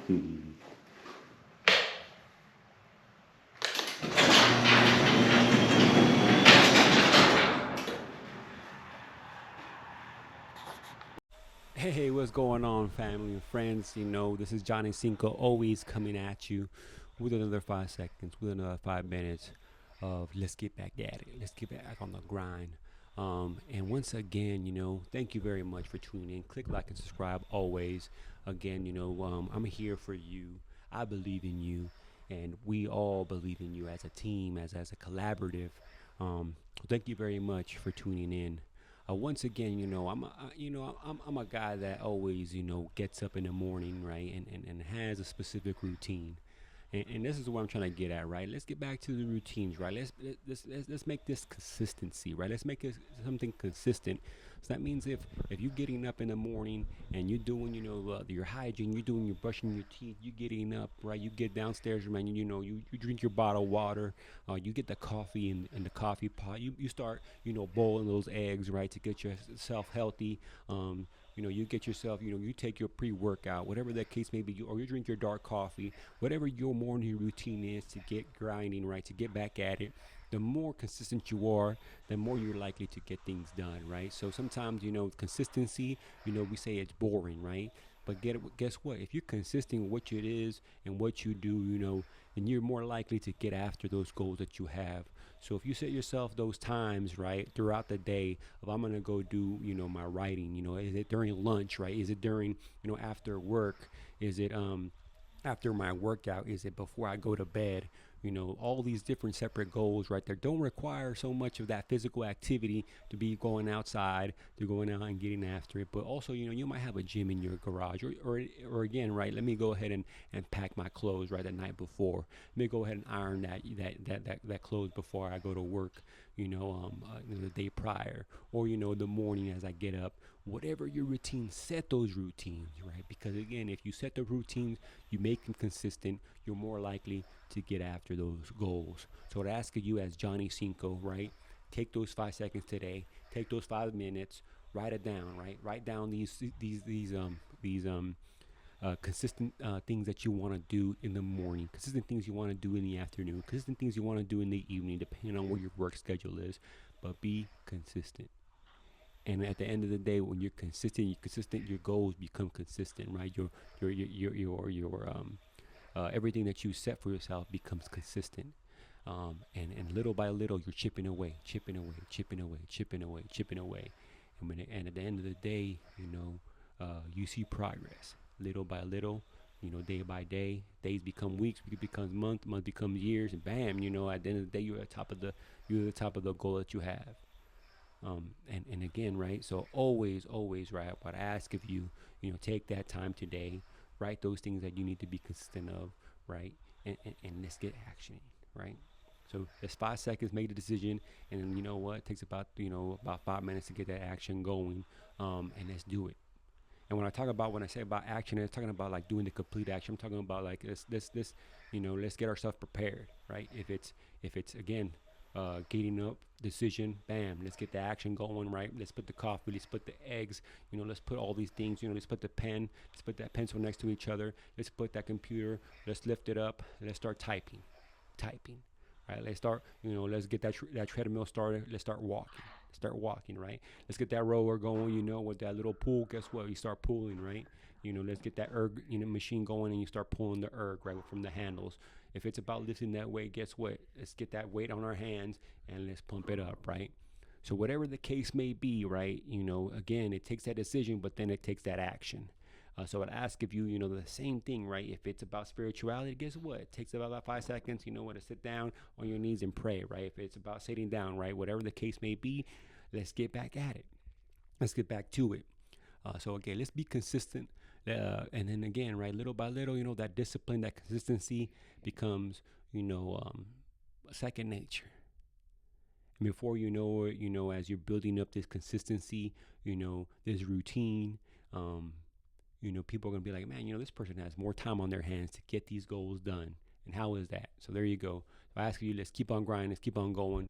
Hey, what's going on, family and friends? This is Jony Cinco, always coming at you with another 5 seconds, with another 5 minutes of let's get back at it. Let's get back on the grind. And once again, thank you very much for tuning in. Click like and subscribe always. Again, I'm here for you. I believe in you, and we all believe in you as a team, as a collaborative. Thank you very much for tuning in. Once again, I'm a guy that always, gets up in the morning, right, and has a specific routine. And this is what I'm trying to get at, right? Let's get back to the routines, right? Let's make this consistency, right? Let's make it something consistent. So that means if you're getting up in the morning and you're doing, your hygiene, you're doing your brushing your teeth, you getting up, right? You get downstairs, man. You drink your bottle of water, you get the coffee in the coffee pot. You start, boiling those eggs, right, to get yourself healthy. You get yourself, you take your pre-workout, whatever that case may be, or you drink your dark coffee, whatever your morning routine is to get grinding, right, to get back at it. The more consistent you are, the more you're likely to get things done, right? So sometimes, consistency, we say it's boring, right? But guess what? If you're consistent with what it is and what you do, then you're more likely to get after those goals that you have. So if you set yourself those times, right, throughout the day, if I'm gonna go do, my writing, is it during lunch, right? Is it during, after work? Is it after my workout? Is it before I go to bed? All these different separate goals right there don't require so much of that physical activity to be going outside, to going out and getting after it. But also, you might have a gym in your garage, or again, right? Let me go ahead and pack my clothes right the night before. Let me go ahead and iron that clothes before I go to work. The day prior, or the morning as I get up. Whatever your routine, set those routines, right? Because again, if you set the routines, you make them consistent, you're more likely to get after those goals. So I'd ask you as Jony Cinco, right? Take those 5 seconds today. Take those 5 minutes. Write it down, right? Write down these consistent things that you want to do in the morning, consistent things you want to do in the afternoon, consistent things you want to do in the evening, depending on what your work schedule is. But be consistent. And at the end of the day, when you're consistent, your goals become consistent, right? Your everything that you set for yourself becomes consistent. And little by little, you're chipping away, chipping away, chipping away, chipping away, chipping away. And at the end of the day, you see progress little by little. Day by day, days become weeks, week becomes month becomes years, and bam, at the end of the day, you're at the top of the goal that you have. And again, right? So always, right? What I ask of you, take that time today, write those things that you need to be consistent of, right? And let's get action, right? So it's 5 seconds, make the decision, and then you know what? It takes about 5 minutes to get that action going, and let's do it. And when I say about action, I'm talking about like doing the complete action. I'm talking about like this, let's get ourselves prepared, right? If it's again, getting up, decision, bam, let's get the action going, right? Let's put the coffee, let's put the eggs, let's put all these things, let's put the pen, let's put that pencil next to each other, let's put that computer, let's lift it up, let's start typing, right? Let's start, let's get that treadmill started, let's start walking, right? Let's get that rower going, with that little pull. Guess what? You start pulling, right? Let's get that erg, machine going, and you start pulling the erg right from the handles. If it's about lifting that weight, guess what? Let's get that weight on our hands and let's pump it up, right? So whatever the case may be, right? Again, it takes that decision, but then it takes that action. So I'd ask if the same thing, right? If it's about spirituality, guess what? It takes about 5 seconds, to sit down on your knees and pray, right? If it's about sitting down, right? Whatever the case may be, let's get back at it. Let's get back to it. So again, let's be consistent. And then again, right, little by little, that discipline, that consistency becomes, second nature. And before you know it, as you're building up this consistency, this routine, people are going to be like, man, this person has more time on their hands to get these goals done. And how is that? So there you go. So I ask you, let's keep on grinding, let's keep on going.